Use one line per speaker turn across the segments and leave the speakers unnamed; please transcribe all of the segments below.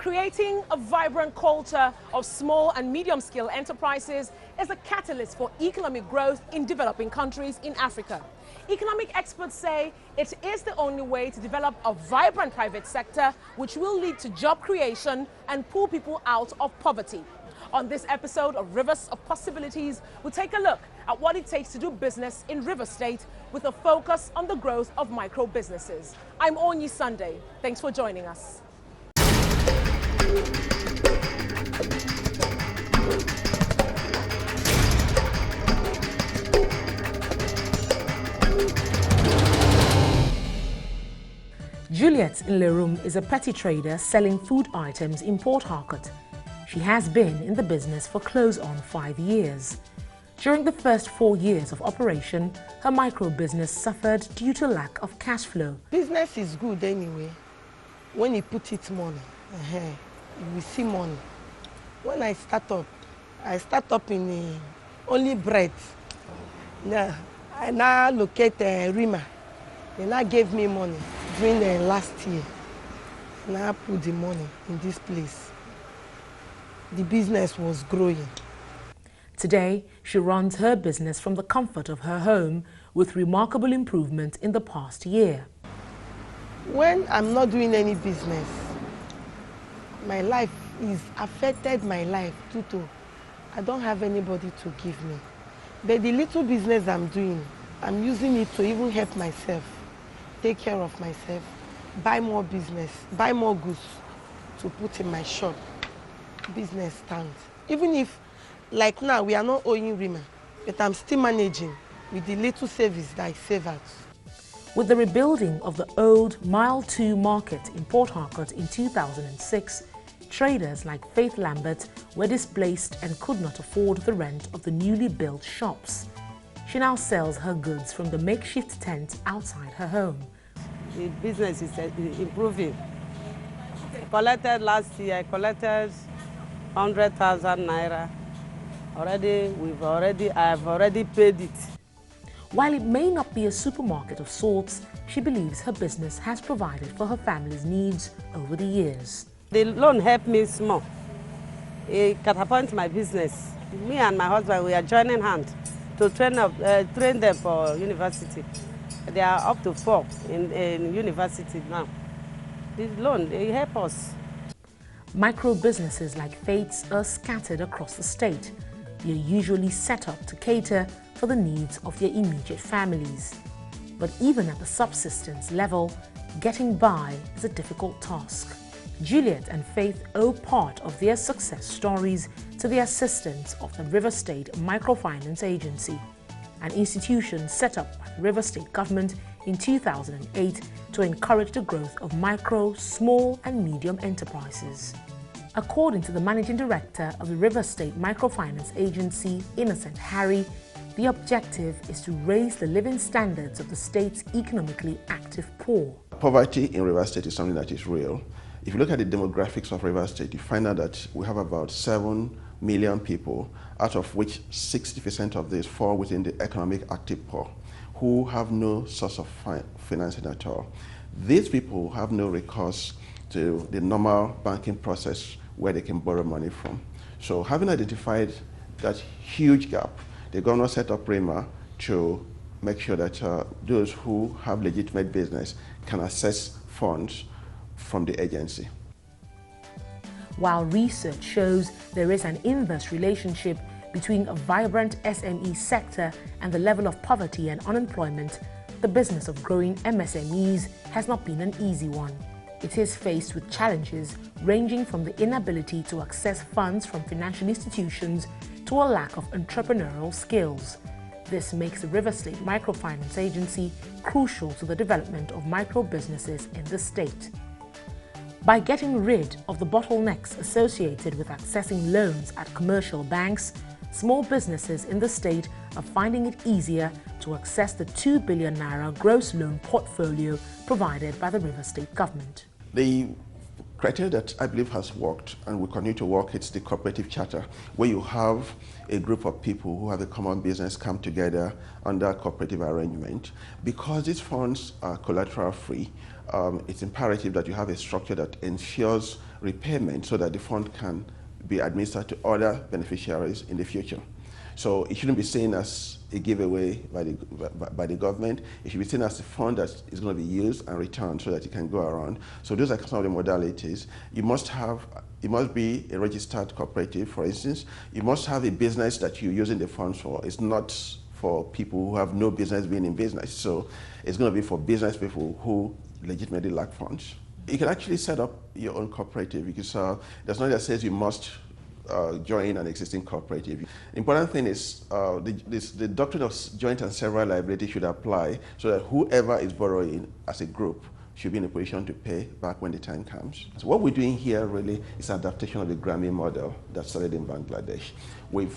Creating a vibrant culture of small and medium-scale enterprises is a catalyst for economic growth in developing countries in Africa. Economic experts say it is the only way to develop a vibrant private sector which will lead to job creation and pull people out of poverty. On this episode of Rivers of Possibilities, we'll take a look at what it takes to do business in River State with a focus on the growth of micro businesses. I'm Onyi Sunday. Thanks for joining us. Juliet in Lerum is a petty trader selling food items in Port Harcourt. She has been in the business for close on 5 years. During the first 4 years of operation, her micro business suffered due to lack of cash flow.
Business is good anyway. When you put it money, you see money. When I start up in only bread. Now, I now locate Rima. They now gave me money during the last year. Now I put the money in this place. The business was growing.
Today, she runs her business from the comfort of her home with remarkable improvement in the past year.
When I'm not doing any business, my life is affected due to I don't have anybody to give me. But the little business I'm doing, I'm using it to even help myself, take care of myself, buy more business, buy more goods to put in my shop. Business stands. Even if, like now, we are not owing Rima, but I'm still managing with the little service that I save out.
With the rebuilding of the old Mile 2 market in Port Harcourt in 2006, traders like Faith Lambert were displaced and could not afford the rent of the newly built shops. She now sells her goods from the makeshift tent outside her home.
The business is improving. Collected last year, I collected 100,000 naira. I've already paid it.
While it may not be a supermarket of sorts, she believes her business has provided for her family's needs over the years.
The loan helped me small. It catapulted my business. Me and my husband, we are joining hands to train them for university. They are up to 4 in university now. This loan, they help us.
Micro businesses like Faith's are scattered across the state. They are usually set up to cater for the needs of their immediate families. But even at the subsistence level, getting by is a difficult task. Juliet and Faith owe part of their success stories to the assistance of the River State Microfinance Agency, an institution set up by the River State government in 2008 to encourage the growth of micro, small and medium enterprises. According to the Managing Director of the River State Microfinance Agency, Innocent Harry, the objective is to raise the living standards of the state's economically active poor.
Poverty in River State is something that is real. If you look at the demographics of River State, you find out that we have about 7 million people, out of which 60% of these fall within the economic active poor, who have no source of financing at all. These people have no recourse to the normal banking process where they can borrow money from. So having identified that huge gap, the governor set up RIMA to make sure that those who have legitimate business can access funds from the agency.
While research shows there is an inverse relationship between a vibrant SME sector and the level of poverty and unemployment, the business of growing MSMEs has not been an easy one. It is faced with challenges ranging from the inability to access funds from financial institutions to a lack of entrepreneurial skills. This makes the River State Microfinance Agency crucial to the development of micro businesses in the state. By getting rid of the bottlenecks associated with accessing loans at commercial banks, small businesses in the state are finding it easier to access the 2 billion naira gross loan portfolio provided by the River State government.
The criteria that I believe has worked and will continue to work, it's the cooperative charter, where you have a group of people who have a common business come together under a cooperative arrangement. Because these funds are collateral free, it's imperative that you have a structure that ensures repayment so that the fund can be administered to other beneficiaries in the future. So it shouldn't be seen as a giveaway by the government. It should be seen as a fund that is going to be used and returned so that it can go around. So those are some of the modalities. It must be a registered cooperative, for instance. You must have a business that you're using the funds for. It's not for people who have no business being in business. So it's going to be for business people who legitimately lack funds. You can actually set up your own cooperative because there's nothing that says you must join an existing cooperative. The important thing is the doctrine of joint and several liability should apply so that whoever is borrowing as a group should be in a position to pay back when the time comes. So what we're doing here really is adaptation of the Grameen model that started in Bangladesh. We've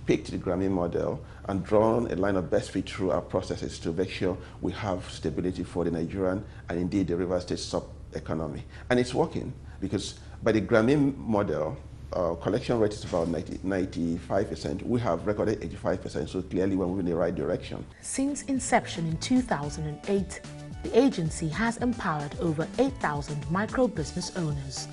picked the Grameen model and drawn a line of best fit through our processes to make sure we have stability for the Nigerian and indeed the River State sub-economy. And it's working because by the Grameen model, collection rate is about 95%. We have recorded 85%, so clearly we're moving in the right direction.
Since inception in 2008, the agency has empowered over 8,000 micro-business owners.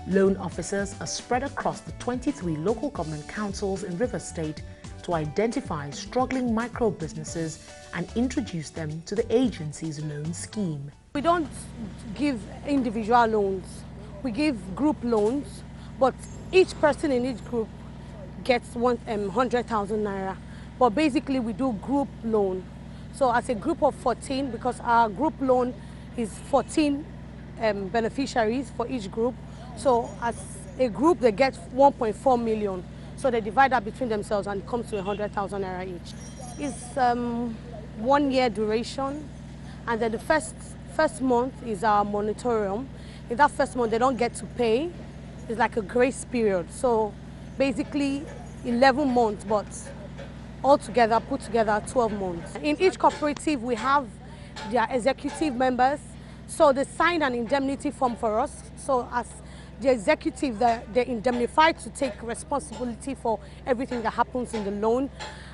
Loan officers are spread across the 23 local government councils in River State to identify struggling micro-businesses and introduce them to the agency's loan scheme.
We don't give individual loans, we give group loans, but each person in each group gets 100,000 naira. But basically we do group loan. So as a group of 14, because our group loan is 14 beneficiaries for each group. So as a group they get 1.4 million. So they divide that between themselves and it comes to 100,000 naira each. It's 1 year duration, and then the first month is our moratorium. In that first month they don't get to pay. It's like a grace period. So basically 11 months, but altogether, put together 12 months. In each cooperative we have their executive members. So they sign an indemnity form for us. So as the executive, they're indemnified to take responsibility for everything that happens in the loan.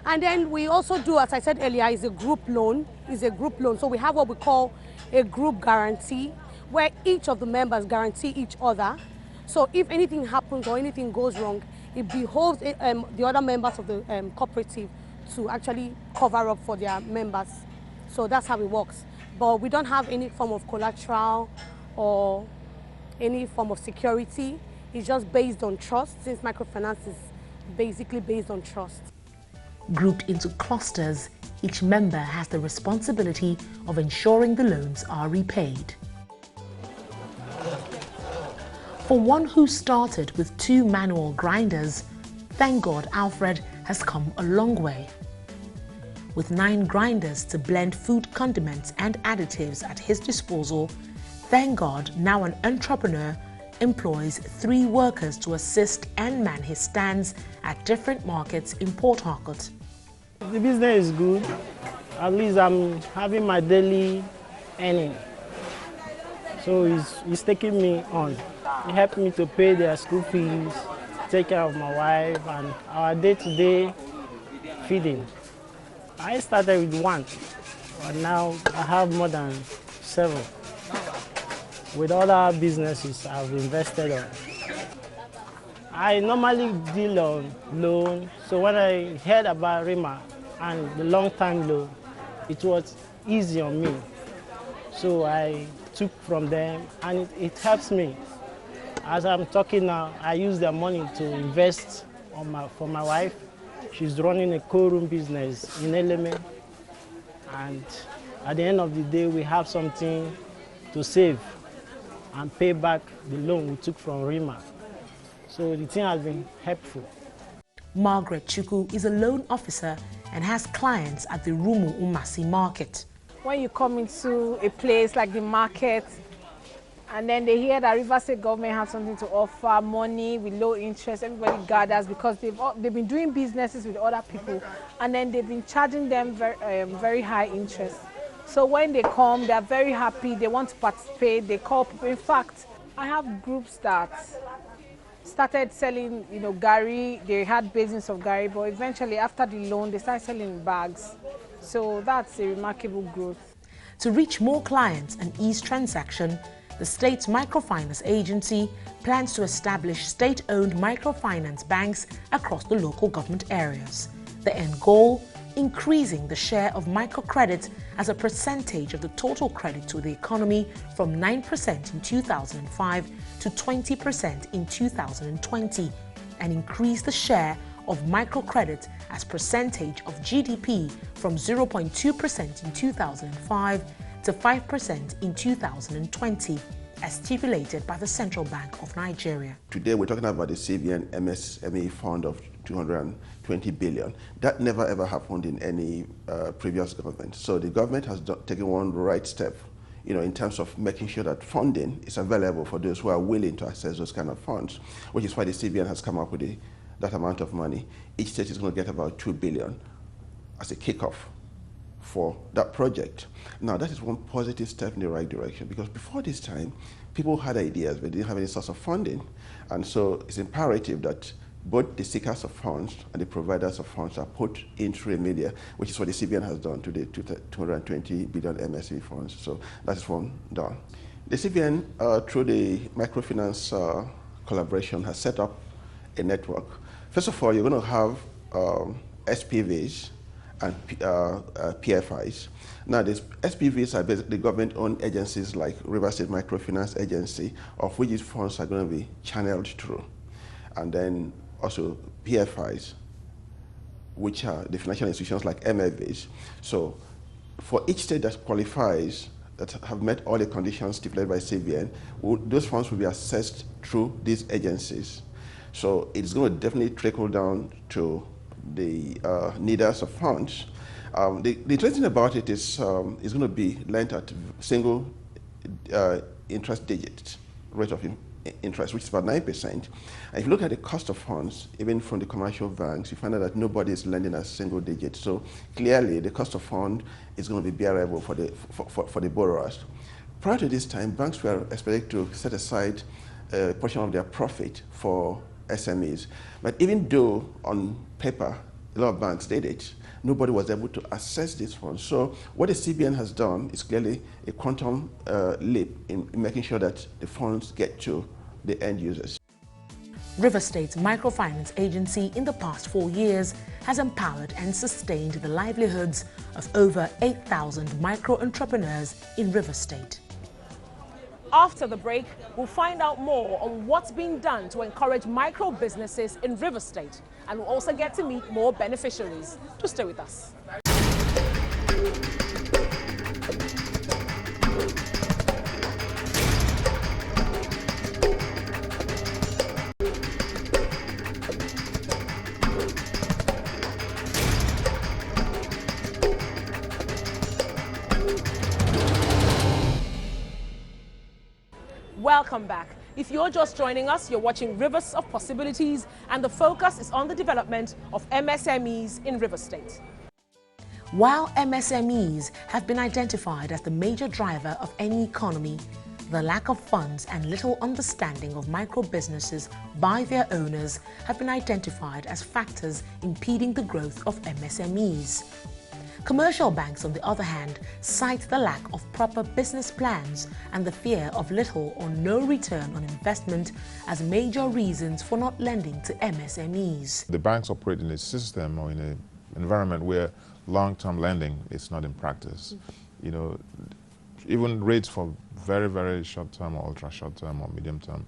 And then we also do, as I said earlier, is a group loan. So we have what we call a group guarantee, where each of the members guarantee each other. So if anything happens or anything goes wrong, it behoves the other members of the cooperative to actually cover up for their members. So that's how it works. But we don't have any form of collateral or any form of security. It's just based on trust, since microfinance is basically based on trust.
Grouped into clusters, each member has the responsibility of ensuring the loans are repaid. For one who started with 2 manual grinders, thank God Alfred has come a long way. With 9 grinders to blend food condiments and additives at his disposal, thank God now an entrepreneur employs 3 workers to assist and man his stands at different markets in Port Harcourt.
The business is good. At least I'm having my daily earning. So it's taking me on. It helped me to pay their school fees, take care of my wife, and our day-to-day feeding. I started with 1, but now I have more than 7. With other businesses I've invested on. I normally deal on loan, so when I heard about RIMA and the long-time loan, it was easy on me. So I took from them, and it helps me. As I'm talking now, I use their money to invest for my wife. She's running a co-room business in Eleme, and at the end of the day, we have something to save and pay back the loan we took from RIMA. So the thing has been helpful.
Margaret Chukwu is a loan officer and has clients at the Rumu Umasi market.
When you come into a place like the market, and then they hear that River State government has something to offer, money with low interest, everybody gathers because they've been doing businesses with other people, and then they've been charging them very high interest. So when they come, they're very happy, they want to participate, they call people. In fact, I have groups that started selling, gari. They had basins of gari, but eventually after the loan, they started selling bags. So that's a remarkable growth.
To reach more clients and ease transaction, the state's microfinance agency plans to establish state-owned microfinance banks across the local government areas. The end goal? Increasing the share of microcredit as a percentage of the total credit to the economy from 9% in 2005 to 20% in 2020, and increase the share of microcredit as percentage of GDP from 0.2% in 2005 to 5% in 2020, as stipulated by the Central Bank of Nigeria.
Today we're talking about the CBN MSME fund of 220 billion. That never ever happened in any previous government. So the government has taken one right step, in terms of making sure that funding is available for those who are willing to access those kind of funds, which is why the CBN has come up with that amount of money. Each state is going to get about 2 billion as a kickoff for that project. Now, that is one positive step in the right direction, because before this time, people had ideas, but didn't have any source of funding. And so it's imperative that both the seekers of funds and the providers of funds are put into a media, which is what the CBN has done to the 220 billion MSME funds. So that is one done. The CBN, through the Microfinance collaboration, has set up a network. First of all, you're going to have SPVs and PFIs. Now, these SPVs are basically government-owned agencies like River State Microfinance Agency, of which these funds are going to be channeled through. And then also PFIs, which are the financial institutions like MFVs. So for each state that qualifies, that have met all the conditions stipulated by CBN, those funds will be assessed through these agencies. So it's going to definitely trickle down to the needers of funds. The interesting about it is it's going to be lent at single interest digit rate of interest, which is about 9%. And if you look at the cost of funds, even from the commercial banks, you find out that nobody is lending at single digit. So clearly, the cost of fund is going to be bearable for the borrowers. Prior to this time, banks were expected to set aside a portion of their profit for SMEs. But even though on paper, a lot of banks did it, nobody was able to access these funds. So what the CBN has done is clearly a quantum leap in making sure that the funds get to the end users.
River State's Microfinance Agency in the past 4 years has empowered and sustained the livelihoods of over 8,000 micro-entrepreneurs in River State.
After the break, we'll find out more on what's being done to encourage micro businesses in River State, and we'll also get to meet more beneficiaries. Just stay with us. Welcome back. If you're just joining us, you're watching Rivers of Possibilities, and the focus is on the development of MSMEs in River State.
While MSMEs have been identified as the major driver of any economy, the lack of funds and little understanding of micro businesses by their owners have been identified as factors impeding the growth of MSMEs. Commercial banks, on the other hand, cite the lack of proper business plans and the fear of little or no return on investment as major reasons for not lending to MSMEs.
The banks operate in a system or in an environment where long-term lending is not in practice. You know, even rates for very, very short-term or ultra-short-term or medium-term,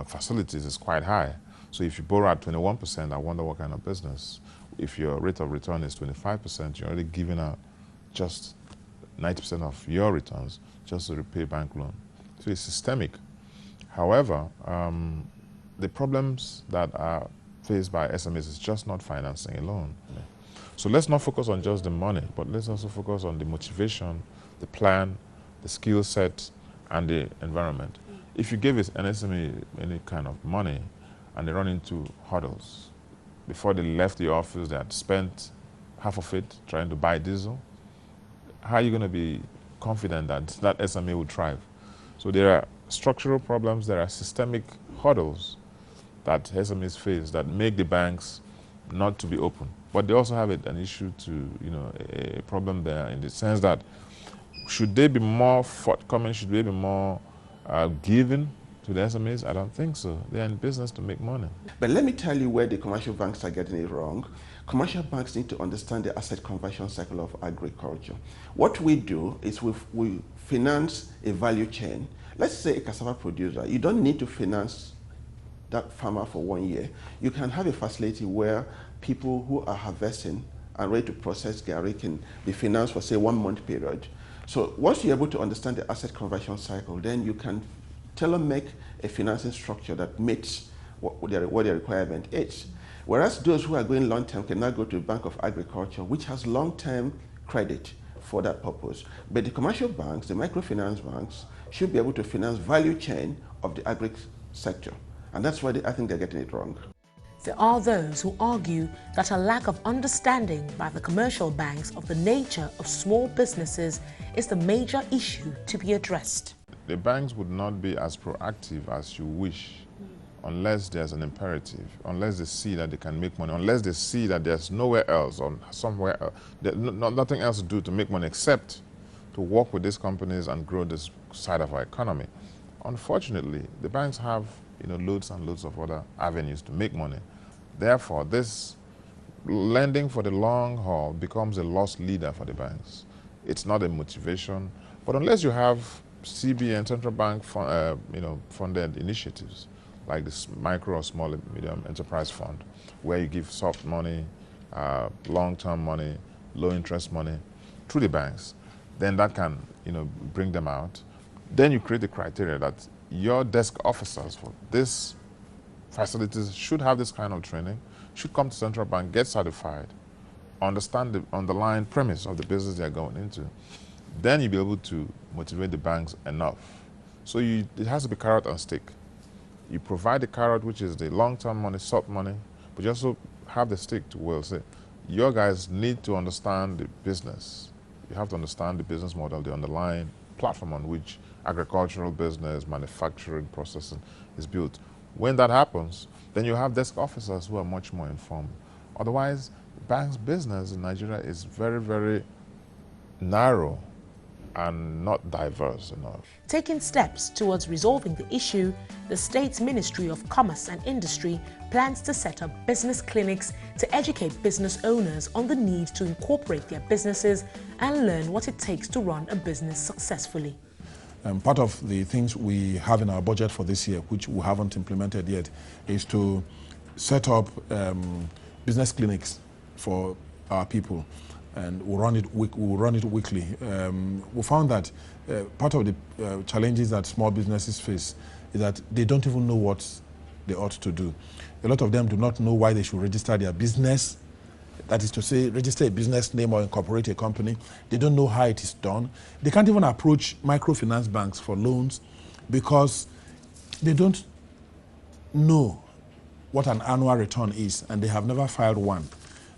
facilities is quite high. So if you borrow at 21%, I wonder what kind of business. If your rate of return is 25%, you're already giving out just 90% of your returns just to repay bank loan. So it's systemic. However, the problems that are faced by SMEs is just not financing alone. So let's not focus on just the money, but let's also focus on the motivation, the plan, the skill set, and the environment. If you give an SME any kind of money and they run into hurdles, before they left the office, they had spent half of it trying to buy diesel, how are you going to be confident that that SME will thrive? So there are structural problems, there are systemic hurdles that SMEs face that make the banks not to be open. But they also have an issue to, a problem there in the sense that should they be more forthcoming, should they be more given to the SMEs? I don't think so. They're in business to make money.
But let me tell you where the commercial banks are getting it wrong. Commercial banks need to understand the asset conversion cycle of agriculture. What we do is we finance a value chain. Let's say a cassava producer. You don't need to finance that farmer for 1 year. You can have a facility where people who are harvesting and ready to process gari can be financed for, say, 1 month period. So once you're able to understand the asset conversion cycle, then you can tailor-make a financing structure that meets what the requirement is. Whereas those who are going long-term can now go to the Bank of Agriculture, which has long-term credit for that purpose. But the commercial banks, the microfinance banks, should be able to finance value chain of the agri sector. And that's why I think they're getting it wrong.
There are those who argue that a lack of understanding by the commercial banks of the nature of small businesses is the major issue to be addressed.
The banks would not be as proactive as you wish unless there's an imperative, unless they see that they can make money, unless they see that there's nowhere else or somewhere else, nothing else to do to make money except to work with these companies and grow this side of our economy. Unfortunately, the banks have loads and loads of other avenues to make money. Therefore, this lending for the long haul becomes a lost leader for the banks. It's not a motivation, but unless you have CBN, central bank funded initiatives like this micro or small and medium enterprise fund, where you give soft money, long-term money, low interest money through the banks, then that can bring them out. Then you create the criteria that your desk officers for this facilities should have this kind of training, should come to central bank, get certified, understand the underlying premise of the business they're going into. Then you'll be able to motivate the banks enough. So it has to be carrot and stick. You provide the carrot, which is the long-term money, soft money, but you also have the stick to say, your guys need to understand the business. You have to understand the business model, the underlying platform on which agricultural business, manufacturing, processing is built. When that happens, then you have desk officers who are much more informed. Otherwise, bank's business in Nigeria is very, very narrow and not diverse enough.
Taking steps towards resolving the issue, the state's Ministry of Commerce and Industry plans to set up business clinics to educate business owners on the need to incorporate their businesses and learn what it takes to run a business successfully.
Part of the things we have in our budget for this year, which we haven't implemented yet, is to set up business clinics for our people, and we'll run it weekly. We found that part of the challenges that small businesses face is that they don't even know what they ought to do. A lot of them do not know why they should register their business. That is to say, register a business name or incorporate a company. They don't know how it is done. They can't even approach microfinance banks for loans because they don't know what an annual return is, and they have never filed one.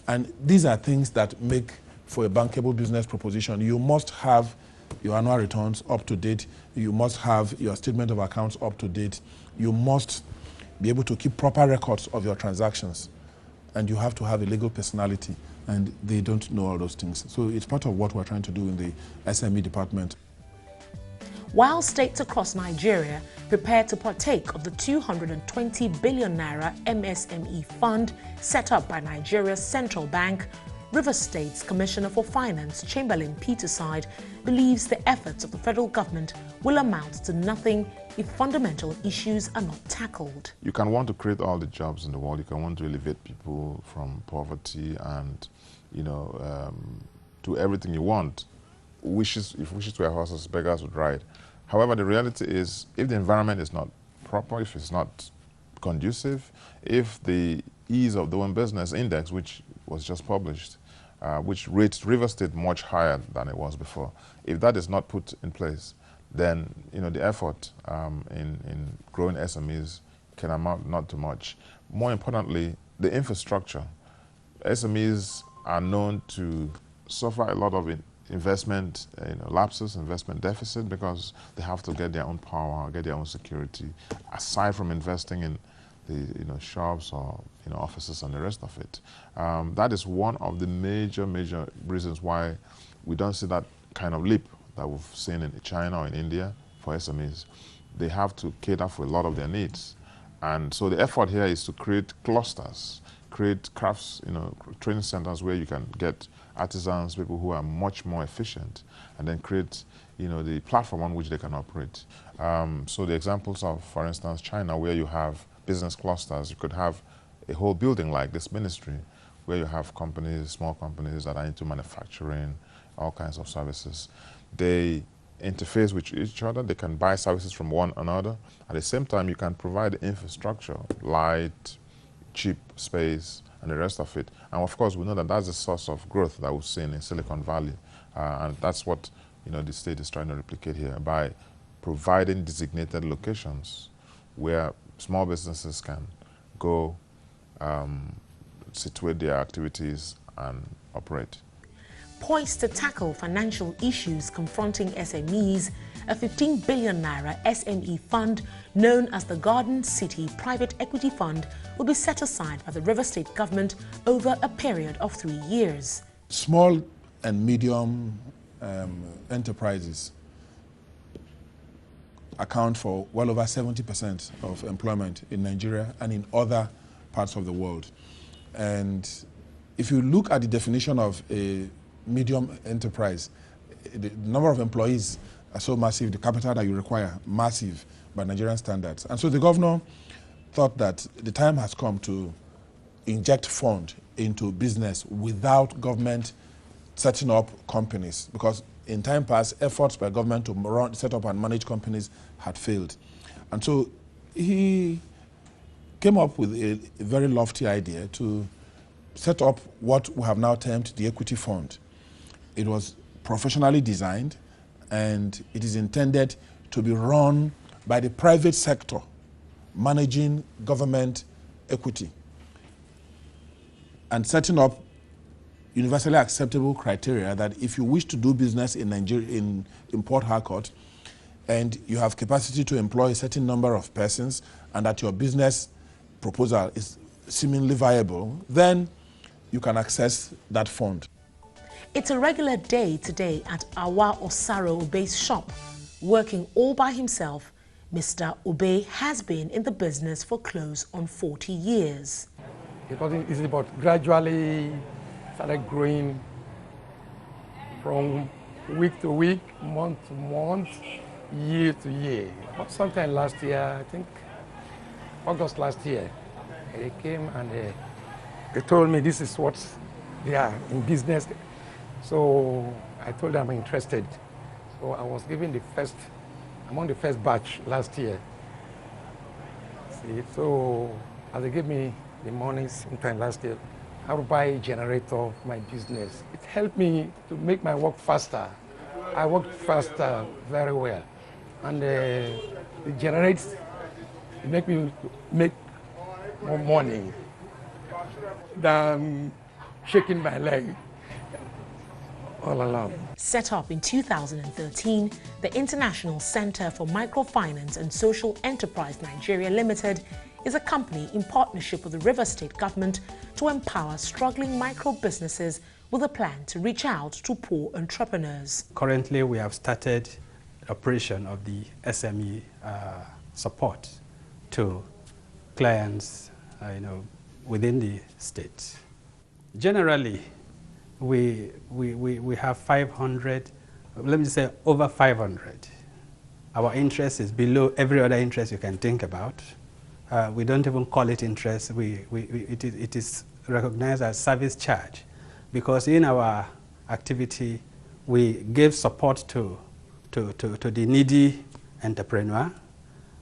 And these are things that make for a bankable business proposition. You must have your annual returns up to date. You must have your statement of accounts up to date. You must be able to keep proper records of your transactions. And you have to have a legal personality, and they don't know all those things. So it's part of what we're trying to do in the SME department.
While states across Nigeria prepare to partake of the 220 billion naira MSME fund set up by Nigeria's central bank, Rivers State's Commissioner for Finance, Chamberlain Peterside, believes the efforts of the federal government will amount to nothing if fundamental issues are not tackled.
You can want to create all the jobs in the world. You can want to elevate people from poverty and, do everything you want. If wishes were horses, beggars would ride. However, the reality is, if the environment is not proper, if it's not conducive, if the ease of doing business index, which was just published, which rates Rivers State much higher than it was before, if that is not put in place, then the effort in growing SMEs can amount not to much. More importantly, the infrastructure. SMEs are known to suffer a lot of investment lapses, investment deficit, because they have to get their own power, get their own security, aside from investing in the shops or offices and the rest of it. That is one of the major reasons why we don't see that kind of leap that we've seen in China or in India for SMEs. they have to cater for a lot of their needs. And so the effort here is to create clusters, create crafts, training centers where you can get artisans, people who are much more efficient, and then create, the platform on which they can operate. So the examples of, for instance, China, where you have business clusters, you could have a whole building like this ministry, where you have companies, small companies that are into manufacturing, all kinds of services. They interface with each other, they can buy services from one another. At the same time, you can provide infrastructure, light, cheap space, and the rest of it. And of course, we know that that's the source of growth that we've seen in Silicon Valley. And that's what the state is trying to replicate here by providing designated locations where small businesses can go situate their activities and operate.
Poised to tackle financial issues confronting SMEs, a 15 billion naira SME fund known as the Garden City Private Equity Fund will be set aside by the River State government over a period of 3 years.
Small and medium enterprises account for well over 70% of employment in Nigeria and in other parts of the world. And if you look at the definition of a medium enterprise, the number of employees are so massive, the capital that you require, massive by Nigerian standards. And so the governor thought that the time has come to inject fund into business without government setting up companies, because in time past, efforts by government to set up and manage companies had failed. And so he came up with a very lofty idea to set up what we have now termed the Equity Fund. It was professionally designed, and it is intended to be run by the private sector managing government equity and setting up universally acceptable criteria that if you wish to do business in Nigeria, in Port Harcourt, and you have capacity to employ a certain number of persons, and that your business proposal is seemingly viable, then you can access that fund.
It's a regular day today at Awa Osaro Obe's shop. Working all by himself, Mr. Obe has been in the business for close on 40 years.
It wasn't easy, but gradually started growing from week to week, month to month, year to year. But sometime last year, I think August last year, they came and they told me this is what they are in business. So I told them I'm interested. So I was given among the first batch last year. See, so as they gave me the money sometime last year, how to buy a generator for my business. It helped me to make my work faster. I worked faster very well. And it generates, it makes me make more money than shaking my leg all along.
Set up in 2013, the International Center for Microfinance and Social Enterprise Nigeria Limited is a company in partnership with the River State government to empower struggling micro businesses with a plan to reach out to poor entrepreneurs.
Currently, we have started operation of the SME support to clients within the state. Generally, we have 500, let me say over 500. Our interest is below every other interest you can think about. We don't even call it interest. It is recognized as service charge, because in our activity, we give support to the needy entrepreneur,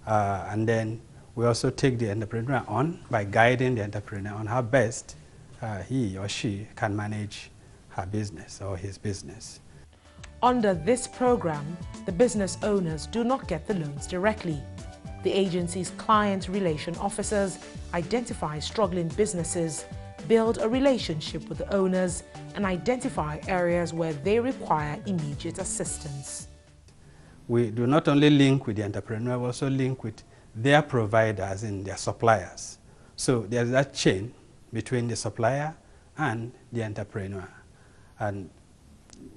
and then we also take the entrepreneur on by guiding the entrepreneur on how best he or she can manage her business or his business.
Under this program, the business owners do not get the loans directly. The agency's client relation officers identify struggling businesses, build a relationship with the owners, and identify areas where they require immediate assistance.
We do not only link with the entrepreneur, we also link with their providers and their suppliers. So there's that chain between the supplier and the entrepreneur. And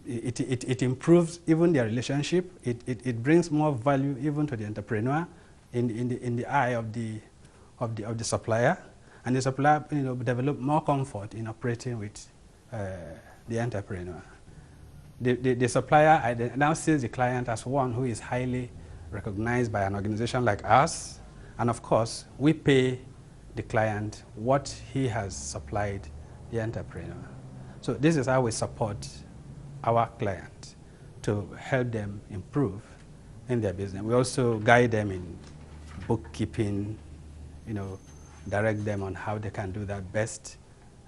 it improves even their relationship. It brings more value even to the entrepreneur in the eye of the supplier, and the supplier develop more comfort in operating with the entrepreneur. The supplier now sees the client as one who is highly recognized by an organization like us, and of course we pay the client what he has supplied the entrepreneur. So this is how we support our clients to help them improve in their business. We also guide them in bookkeeping, direct them on how they can do that best,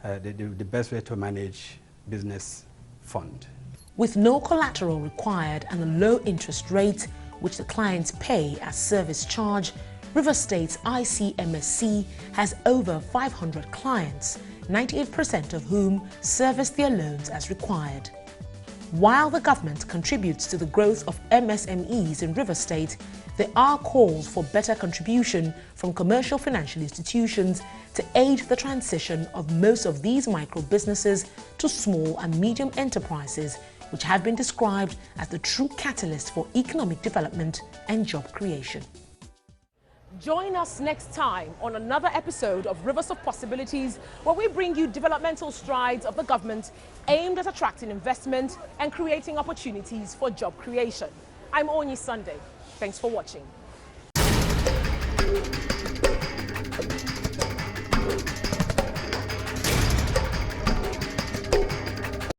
the best way to manage business fund.
With no collateral required and a low interest rate, which the clients pay as service charge, River State's ICMSC has over 500 clients, 98% of whom service their loans as required. While the government contributes to the growth of MSMEs in River State, there are calls for better contribution from commercial financial institutions to aid the transition of most of these micro businesses to small and medium enterprises, which have been described as the true catalyst for economic development and job creation. Join us next time on another episode of Rivers of Possibilities, where we bring you developmental strides of the government aimed at attracting investment and creating opportunities for job creation. I'm Onyi Sunday. Thanks for watching.